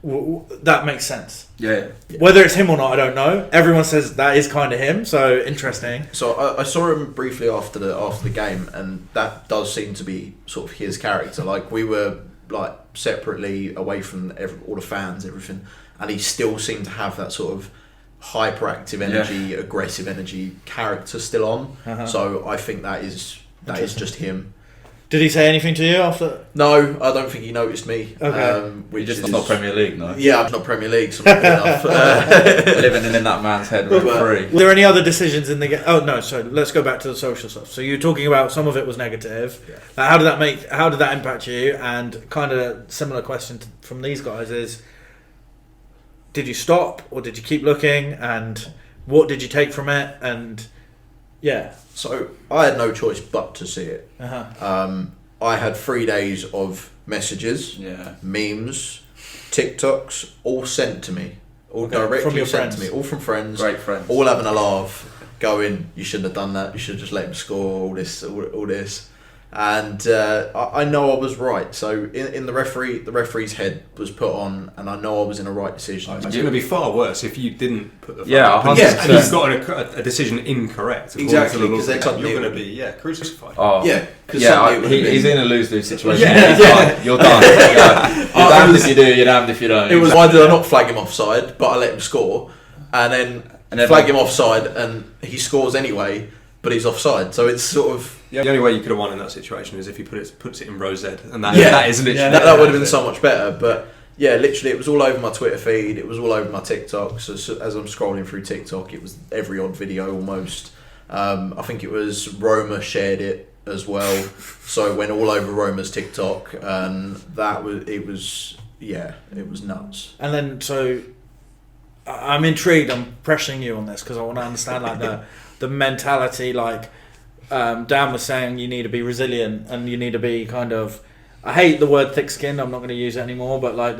that makes sense. Yeah. Whether it's him or not, I don't know. Everyone says that is kind of him, so interesting. So I saw him briefly after the game, and that does seem to be sort of his character. Like, we were like separately away from all the fans, everything, and he still seemed to have that sort of hyperactive energy, aggressive energy character still on. So I think that is just him. Did he say anything to you after? No, I don't think he noticed me. Okay. Which is not Premier League, no? Yeah, I'm not Premier League, so I'm not good enough. Living in that man's head rent free. Were there any other decisions in the game? Oh no, sorry. Let's go back to the social stuff. So you're talking about some of it was negative. Yeah. How did that impact you? And kind of similar question from these guys is: did you stop or did you keep looking? And what did you take from it? And yeah. So I had no choice but to see it. I had 3 days of messages, memes, TikToks, all sent to me, all directly from your sent friends. to me, all from friends, Great friends. all having a laugh, going, "You shouldn't have done that. You should have just let him score." All this. And I know I was right. So in the referee's head was put on, and I know I was in a right decision. It's going to be far worse if you didn't put the flag Yeah, up and 100%. you've got a decision incorrect. Exactly, according to the 'cause law. they- You're going to be crucified. Oh, Yeah, 'cause yeah. suddenly it would have He's been- in a lose-lose situation. Yeah. You're done. You're done. You're damned if you do. You're damned if you don't. It was, why did I not flag him offside, but I let him score, and then flag him offside, and he scores anyway, but he's offside. So it's sort of The only way you could have won in that situation is if he puts it in row Z, and that is literally that would have been so much better. But yeah, literally, it was all over my Twitter feed. It was all over my TikTok. So as I'm scrolling through TikTok, it was every odd video almost. I think it was Roma shared it as well, so it went all over Roma's TikTok, and it was nuts. And then, so I'm intrigued. I'm pressuring you on this because I want to understand like the mentality. Like Dan was saying, you need to be resilient and you need to be kind of. I hate the word thick-skinned. I'm not going to use it anymore. But like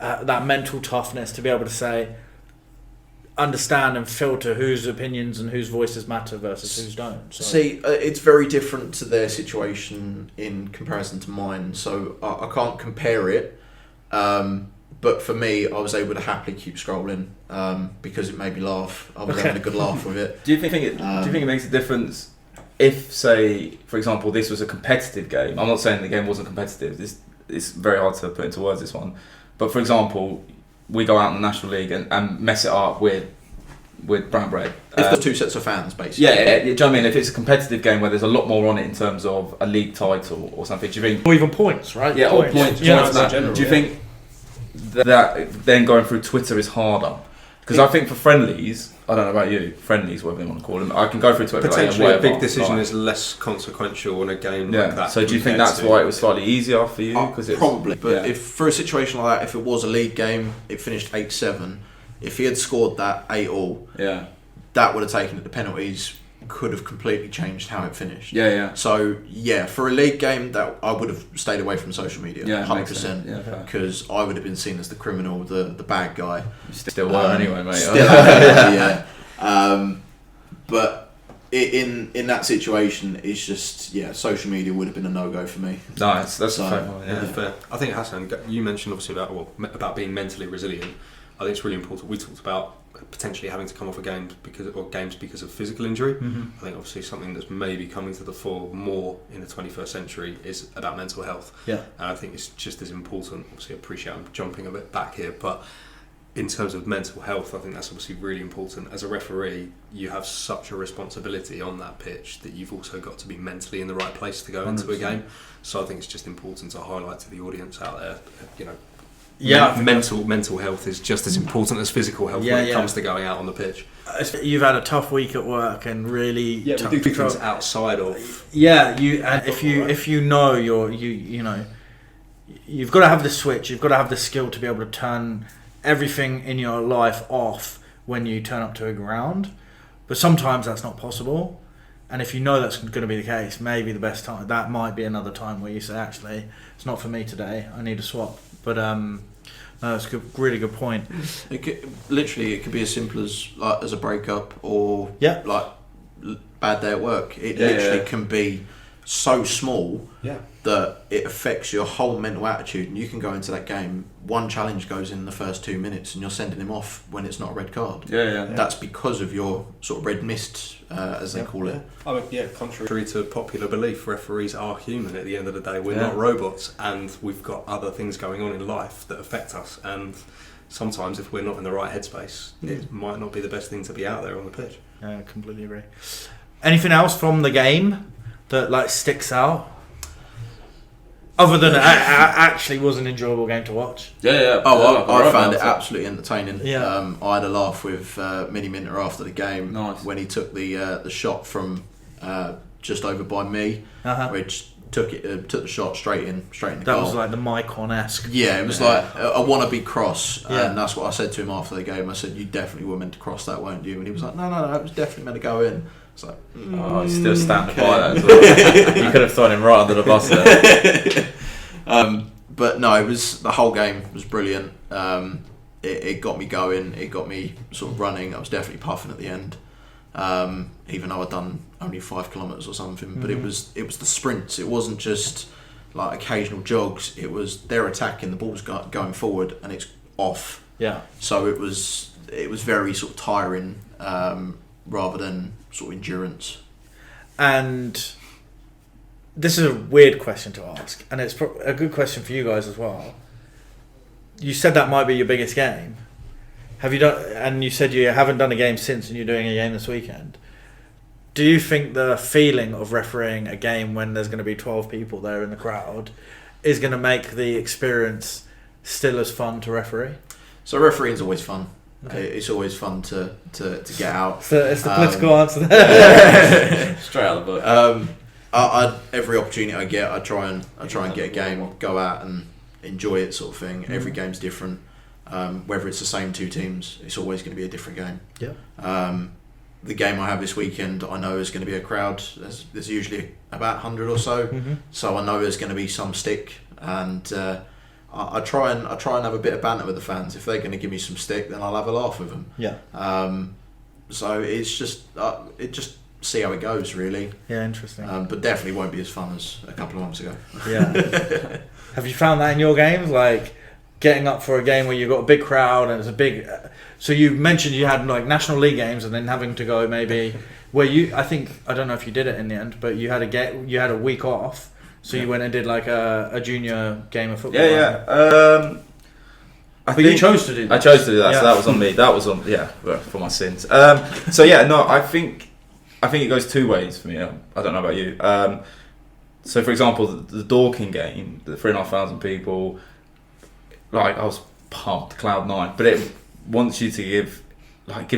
that mental toughness to be able to say, understand and filter whose opinions and whose voices matter versus whose don't. So. See, it's very different to their situation in comparison to mine, so I can't compare it. But for me, I was able to happily keep scrolling because it made me laugh. I was having a good laugh with it. Do you think it makes a difference if, say, for example, this was a competitive game? I'm not saying the game wasn't competitive. It's very hard to put into words, this one. But for example, we go out in the National League and mess it up with brown bread. If there's two sets of fans, basically. Yeah, do you know what I mean? If it's a competitive game where there's a lot more on it in terms of a league title or something, do you think? Or even points, right? Yeah, or points. Yeah, points that. general, Do you think that then going through Twitter is harder? Because I think for friendlies, I don't know about you, friendlies, whatever you want to call them, I can go through Twitter. Potentially like, a big decision is less consequential in a game like that. So do you think that's why it was slightly easier for you? Probably, but if for a situation like that, if it was a league game, it finished 8-7. If he had scored that 8-all, that would have taken it to penalties. Could have completely changed how it finished. So for a league game, that I would have stayed away from social media. 100%. Because I would have been seen as the criminal, the bad guy. You still were anyway, mate. Still, but in that situation, it's just social media would have been a no-go for me. Nice, that's a fair point. Yeah. Fair. I think Hassan, you mentioned obviously about being mentally resilient. I think it's really important. We talked about potentially having to come off games because of physical injury. Mm-hmm. I think obviously something that's maybe coming to the fore more in the 21st century is about mental health. Yeah. And I think it's just as important. Obviously, I appreciate I'm jumping a bit back here, but in terms of mental health, I think that's obviously really important. As a referee, you have such a responsibility on that pitch that you've also got to be mentally in the right place to go 100%. Into a game. So I think it's just important to highlight to the audience out there, mental health is just as important as physical health when it comes to going out on the pitch. You've had a tough week at work and really we do things outside of if you know you've got to have the switch, you've got to have the skill to be able to turn everything in your life off when you turn up to a ground, but sometimes that's not possible. And if you know that's going to be the case, maybe the best time, that might be another time where you say, actually, it's not for me today, I need a swap. But no, that's a really good point. It could be as simple as a breakup or bad day at work. It can be so small that it affects your whole mental attitude, and you can go into that game, one challenge goes in the first 2 minutes and you're sending him off when it's not a red card. That's because of your sort of red mist, as they call it. I mean, contrary to popular belief, referees are human at the end of the day. We're not robots, and we've got other things going on in life that affect us, and sometimes if we're not in the right headspace, it might not be the best thing to be out there on the pitch. Yeah, I completely agree. Anything else from the game that sticks out? Other than it actually was an enjoyable game to watch. I found it absolutely entertaining. I had a laugh with Mini Minter after the game when he took the shot from just over by me, which took the shot straight in the goal. That was like the Mycon-esque. Yeah, it was like a wannabe cross, and that's what I said to him after the game. I said, "You definitely were meant to cross that, weren't you?" And he was like, "No, it was definitely meant to go in." It's like, he's still standing by that as well. You could have thrown him right under the bus there. But no, the whole game was brilliant. It got me going. It got me sort of running. I was definitely puffing at the end, even though I'd done only 5 kilometres or something. But it was the sprints. It wasn't just like occasional jogs. It was their attacking, the ball's going forward, and it's off. Yeah. So it was very sort of tiring, rather than sort of endurance. And this is a weird question to ask, and it's a good question for you guys as well. You said that might be your biggest game. Have you done? And you said you haven't done a game since, and you're doing a game this weekend. Do you think the feeling of refereeing a game when there's going to be 12 people there in the crowd is going to make the experience still as fun to referee? So refereeing's always fun. Okay. It's always fun to get out. So it's the political answer there. Straight out of the book. Every opportunity I get, I try and get a game, go out and enjoy it, sort of thing. Every game's different. Whether it's the same 2 teams, it's always going to be a different game. Yeah. The game I have this weekend, I know is going to be a crowd. There's usually about 100 or so, so I know there's going to be some stick, and I try and have a bit of banter with the fans. If they're going to give me some stick, then I'll have a laugh with them. Yeah. So it's just see how it goes, really. Yeah, interesting. But definitely won't be as fun as a couple of months ago. Yeah. Have you found that in your games, like getting up for a game where you've got a big crowd and it's a big? So you mentioned you had like National League games, and then having to go maybe where I don't know if you did it in the end, but you had a week off. So you went and did like a junior game of football. Yeah. You chose to do that. I chose to do that, so that was on me. That was on for my sins. So yeah, no, I think it goes 2 ways for me. I don't know about you. So for example, the Dorking game, the 3,500 people, like I was pumped, cloud 9. But it wants you to gives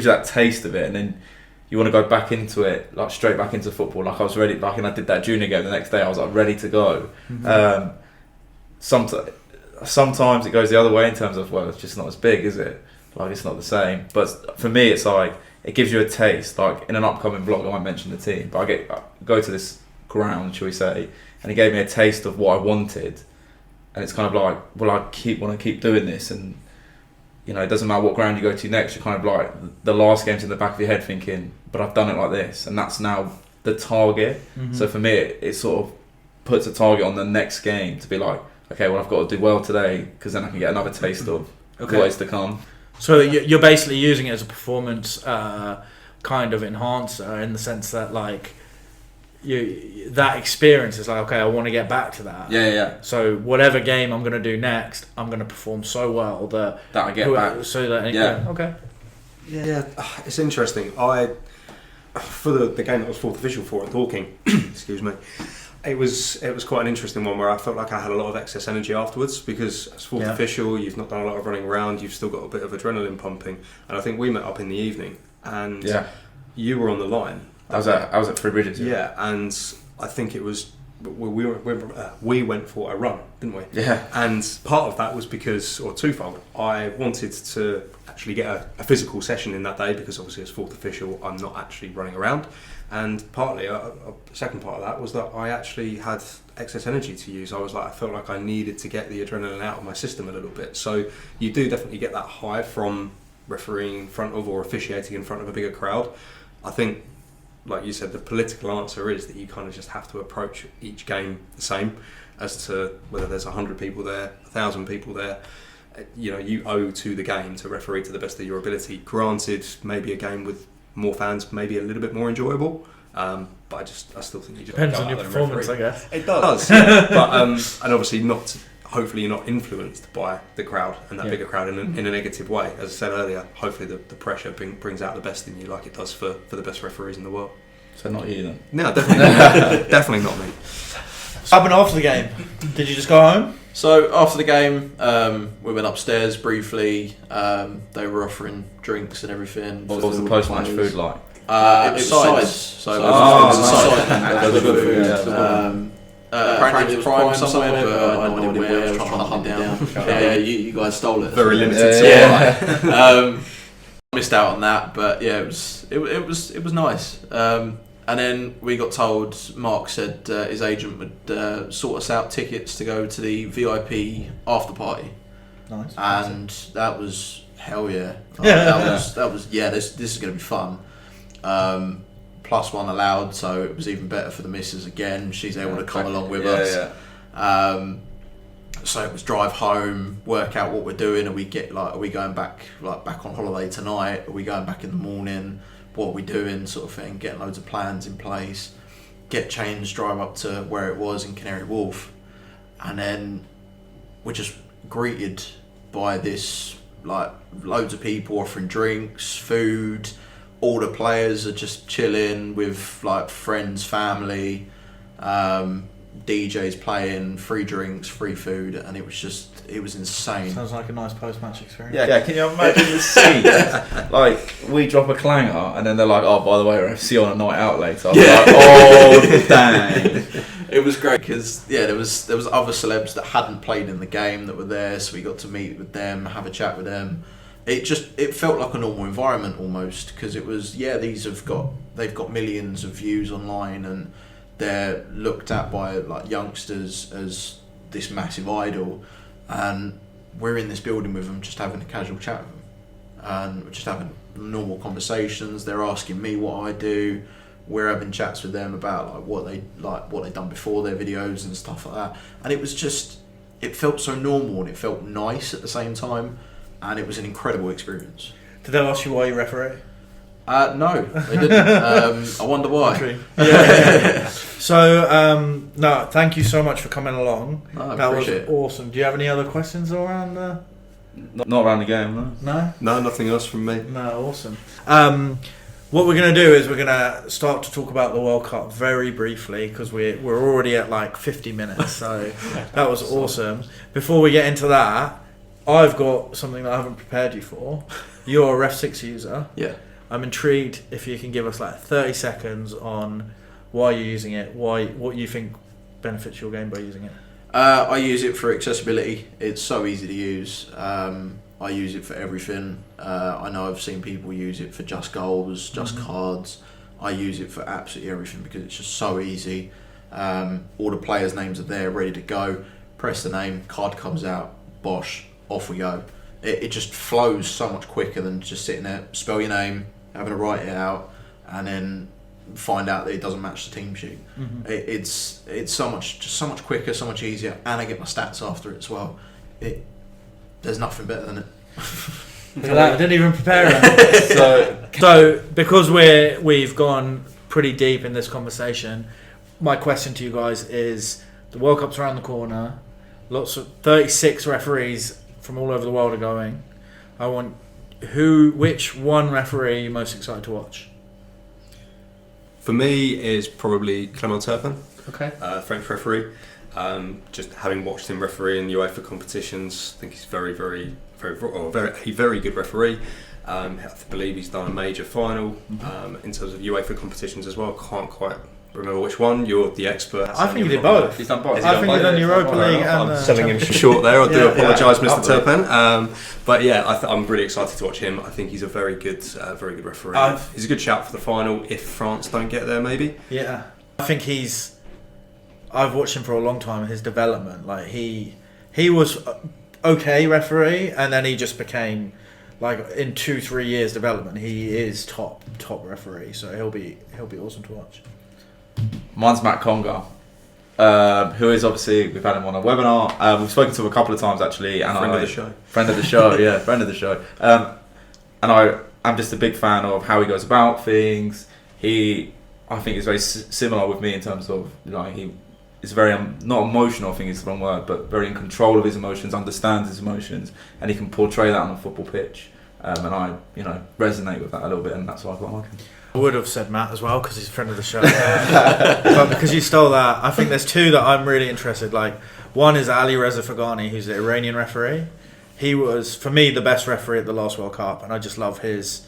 you that taste of it, and then you want to go back into it, like straight back into football. Like I was ready, and I did that junior game the next day. I was like ready to go. Sometimes it goes the other way in terms of, well, it's just not as big, is it? Like it's not the same. But for me, it's like it gives you a taste. Like in an upcoming vlog, I won't mention the team, but I go to this ground, shall we say, and it gave me a taste of what I wanted. And it's kind of like, well, I want to keep doing this, and you know, it doesn't matter what ground you go to next. You're kind of like the last game's in the back of your head, thinking, but I've done it like this, and that's now the target. So for me, it sort of puts a target on the next game to be like, okay, well, I've got to do well today, because then I can get another taste of what is to come. So you're basically using it as a performance kind of enhancer, in the sense that like that experience is like, okay, I want to get back to that. Yeah. So whatever game I'm going to do next, I'm going to perform so well that I get back. So that okay. Yeah, it's interesting. For the game that I was 4th official for at Dorking, excuse me, it was quite an interesting one where I felt like I had a lot of excess energy afterwards, because as 4th official, you've not done a lot of running around, you've still got a bit of adrenaline pumping, and I think we met up in the evening, and you were on the line. I was at Three Bridges. Yeah, and I think it was we went for a run, didn't we? Yeah. And part of that was because, or twofold, I wanted to actually get a physical session in that day, because obviously as 4th official, I'm not actually running around. And partly, a second part of that was that I actually had excess energy to use. I felt like I needed to get the adrenaline out of my system a little bit. So you do definitely get that high from refereeing in front of, or officiating in front of a bigger crowd. I think, like you said, the political answer is that you kind of just have to approach each game the same, as to whether there's 100 people there, 1,000 people there. You know, you owe to the game to referee to the best of your ability. Granted, maybe a game with more fans, maybe a little bit more enjoyable, but I still think you just depends on your performance, I guess. It does, but and obviously not. Hopefully, you're not influenced by the crowd and that bigger crowd in a negative way. As I said earlier, hopefully the pressure brings out the best in you, like it does for the best referees in the world. So not you then? No, definitely, definitely not me. What happened after the game? Did you just go home? So after the game, we went upstairs briefly. They were offering drinks and everything. What was the post-match food like? It was sides. So it was sides. Apparently it was Prime somewhere, but I had no idea where. I was trying to hunt it down. Yeah, you guys stole it. Very limited supply. Missed out on that, but yeah, it was nice. And then we got told, Mark said his agent would sort us out tickets to go to the VIP after party. Nice. And that was hell yeah. That was this is going to be fun. +1 allowed, so it was even better for the missus again. She's able to come along with us. So it was drive home, work out what we're doing. Are we going back back on holiday tonight? Are we going back in the morning? What are we doing, sort of thing? Getting loads of plans in place. Get changed, drive up to where it was in Canary Wharf, and then we're just greeted by this loads of people offering drinks, food. All the players are just chilling with friends, family. DJs playing, free drinks, free food, and it was insane. Sounds like a nice post-match experience. Yeah, can you imagine the scene? We drop a clanger, and then they're like, "Oh, by the way, we're FC on a night out later." I was like, "Oh, dang!" It was great because there was other celebs that hadn't played in the game that were there, so we got to meet with them, have a chat with them. It felt like a normal environment almost, because it was they've got millions of views online, and they're looked at by youngsters as this massive idol, and we're in this building with them just having a casual chat with them, and we're just having normal conversations. They're asking me what I do, we're having chats with them about what they've done before their videos and stuff like that, and it felt so normal and it felt nice at the same time, and it was an incredible experience. Did they ask you why you referee? No, they didn't. I wonder why. Yeah. So, no, thank you so much for coming along. That was awesome. Do you have any other questions around? Not around the game, no. No? No, nothing else from me. No, awesome. What we're going to do is we're going to start to talk about the World Cup very briefly, because we're already at 50 minutes, so that was awesome. Before we get into that, I've got something that I haven't prepared you for. You're a REFSIX user. Yeah. I'm intrigued if you can give us 30 seconds on why you're using it, what you think benefits your game by using it. I use it for accessibility. It's so easy to use. I use it for everything. I know I've seen people use it for just goals, just cards. I use it for absolutely everything because it's just so easy. All the players' names are there, ready to go. Press the name, card comes out, bosh, off we go. It just flows so much quicker than just sitting there, spell your name, having to write it out, and then find out that it doesn't match the team sheet. Mm-hmm. It's so much quicker, so much easier, and I get my stats after it as well. There's nothing better than it. Look at that, I didn't even prepare it. So because we've gone pretty deep in this conversation, my question to you guys is: the World Cup's around the corner. Lots of 36 referees from all over the world are going. I want which one referee are you most excited to watch? For me, is probably Clement Turpin. Okay. French referee. Just having watched him referee in UEFA competitions, I think he's very good referee. I believe he's done a major final in terms of UEFA competitions as well. Can't quite remember which one. You're the expert. I think he did both. He's done both. I think he's done Europa League and I'm selling him short there. I do apologise, Mr. Turpin. But yeah, I'm really excited to watch him. I think he's a very good referee. He's a good shout for the final if France don't get there, maybe. Yeah, I think I've watched him for a long time. His development, he was okay referee, and then he just became in 2-3 years development. He is top referee, so he'll be awesome to watch. Mine's Matt Conger, who is obviously, we've had him on a webinar. We've spoken to him a couple of times actually, and friend of the show. Friend of the show, yeah, friend of the show. And I'm just a big fan of how he goes about things. I think is very similar with me in terms of he is very not emotional. I think is the wrong word, but very in control of his emotions, understands his emotions, and he can portray that on a football pitch. And I resonate with that a little bit, and that's why I quite like him. I would have said Matt as well because he's a friend of the show. But because you stole that, I think there's two that I'm really interested. One is Ali Reza Fagani, who's the Iranian referee. He was, for me, the best referee at the last World Cup, and I just love his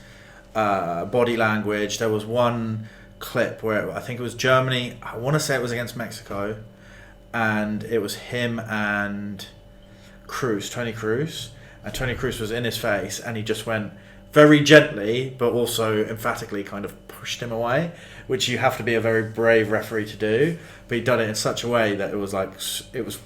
body language. There was one clip where I think it was Germany. I want to say it was against Mexico, and it was him and Tony Cruz, and Tony Cruz was in his face, and he just went very gently, but also emphatically, kind of pushed him away, which you have to be a very brave referee to do. But he'd done it in such a way that it was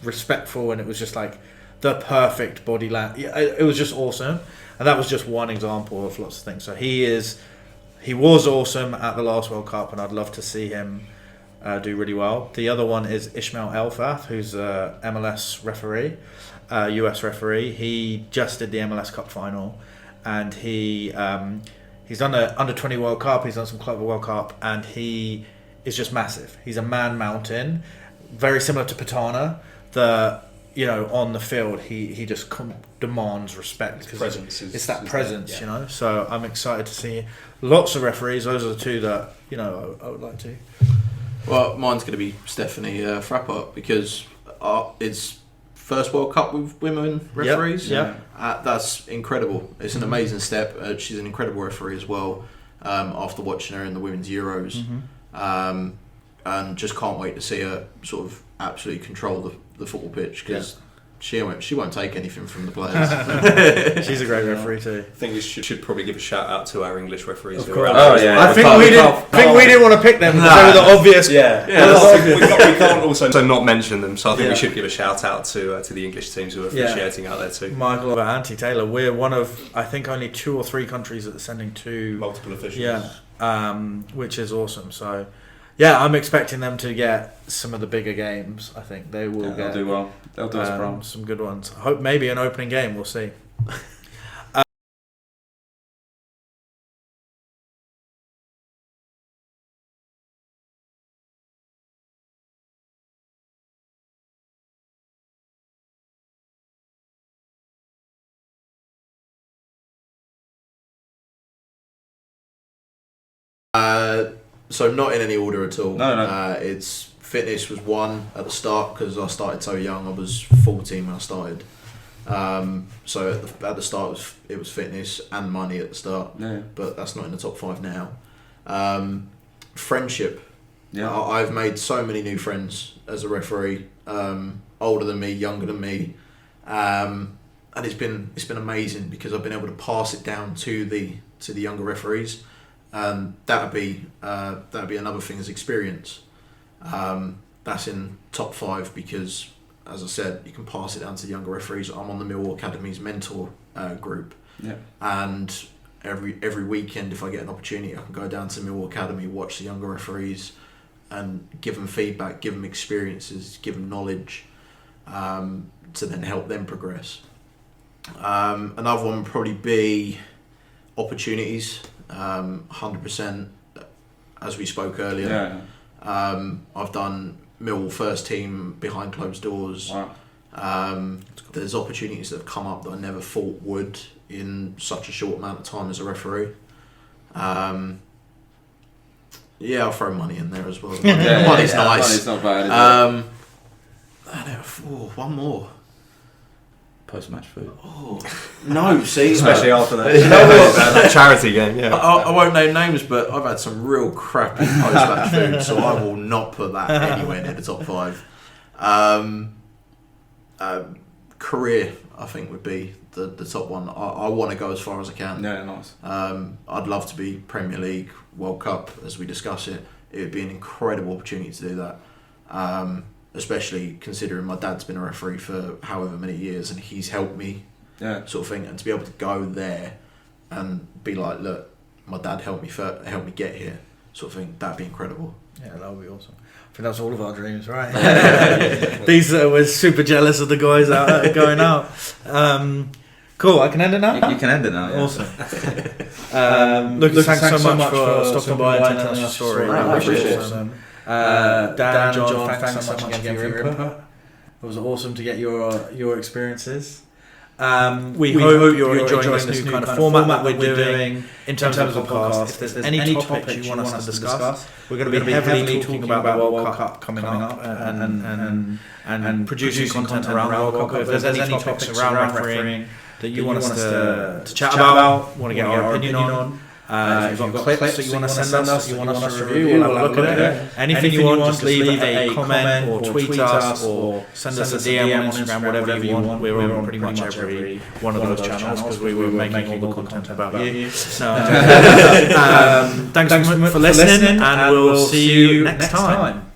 respectful, and it was just like the perfect body language. It was just awesome, and that was just one example of lots of things. So he was awesome at the last World Cup, and I'd love to see him do really well. The other one is Ismail Elfath, who's a MLS referee, US referee. He just did the MLS Cup final, and he's done the Under-20 World Cup. He's done some Club World Cup, and he is just massive. He's a man mountain, very similar to Patana. On the field, he just demands respect because it's that presence, So I'm excited to see lots of referees. Those are the two that I would like to. Well, mine's going to be Stephanie Frappart, because it's first World Cup with women referees. Yep. That's incredible. It's an amazing step. She's an incredible referee as well. After watching her in the Women's Euros, and just can't wait to see her sort of absolutely control the football pitch, because she won't take anything from the players. She's a great referee too. I think we should probably give a shout out to our English referees. Of course. I think we didn't want to pick them because they were the obvious. We can't also not mention them, so I think we should give a shout out to the English teams who are officiating out there too. Michael and Auntie Taylor, we're one of, I think, only 2 or 3 countries that are sending 2 multiple officials. Which is awesome. So I'm expecting them to get some of the bigger games. I think they will they'll do well. They'll do us well. Some good ones. I hope maybe an opening game. We'll see. So not in any order at all. No. It's fitness was one at the start, because I started so young. I was 14 when I started. So at the start it was fitness and money at the start. Yeah. But that's not in the top 5 now. Friendship. Yeah. I've made so many new friends as a referee. Older than me, younger than me, and it's been amazing, because I've been able to pass it down to the younger referees. That'd be another thing as experience. That's in top 5, because, as I said, you can pass it down to the younger referees. I'm on the Millwall Academy's mentor group, and every weekend, if I get an opportunity, I can go down to Millwall Academy, watch the younger referees, and give them feedback, give them experiences, give them knowledge, to then help them progress. Another one would probably be opportunities. 100%, as we spoke earlier. I've done Millwall first team behind closed doors. Wow. There's opportunities that have come up that I never thought would in such a short amount of time as a referee. I'll throw money in there as well. Money's nice. Money's not bad, is it? One more. Post-match food. No, see, especially after that charity game. I won't name names, but I've had some real crappy post-match food, so I will not put that anywhere near the top 5. Career, I think, would be the top one. I want to go as far as I can. Yeah, nice. I'd love to be Premier League, World Cup, as we discuss it. It would be an incredible opportunity to do that. Especially considering my dad's been a referee for however many years, and he's helped me, sort of thing. And to be able to go there and be like, look, my dad helped me get here, sort of thing. That'd be incredible. Yeah, that would be awesome. I think that's all of our dreams, right? These we're super jealous of the guys out going out. Cool. I can end it now. You can end it now. Yeah. Awesome. Look, thanks so much for stopping by and telling us your story. I appreciate it. Awesome. Dan and John, thanks so much again for your input. It was awesome to get your experiences. We hope you're enjoying this new kind of format that we're doing in terms of the podcast. If there's any topics you want us to discuss, we're going to be heavily talking about the World Cup coming up and producing content around the World Cup. If there's any topics around refereeing that you want us to chat about, want to get our opinion on, If you've got clips that you want to send us, you want us to review, we'll have a look at it. Anything you want, just leave a comment or tweet us or send us a DM on Instagram, whatever you want. We're on pretty much every one of those channels because we were making all the content about you. Thanks for listening, and we'll see you next time.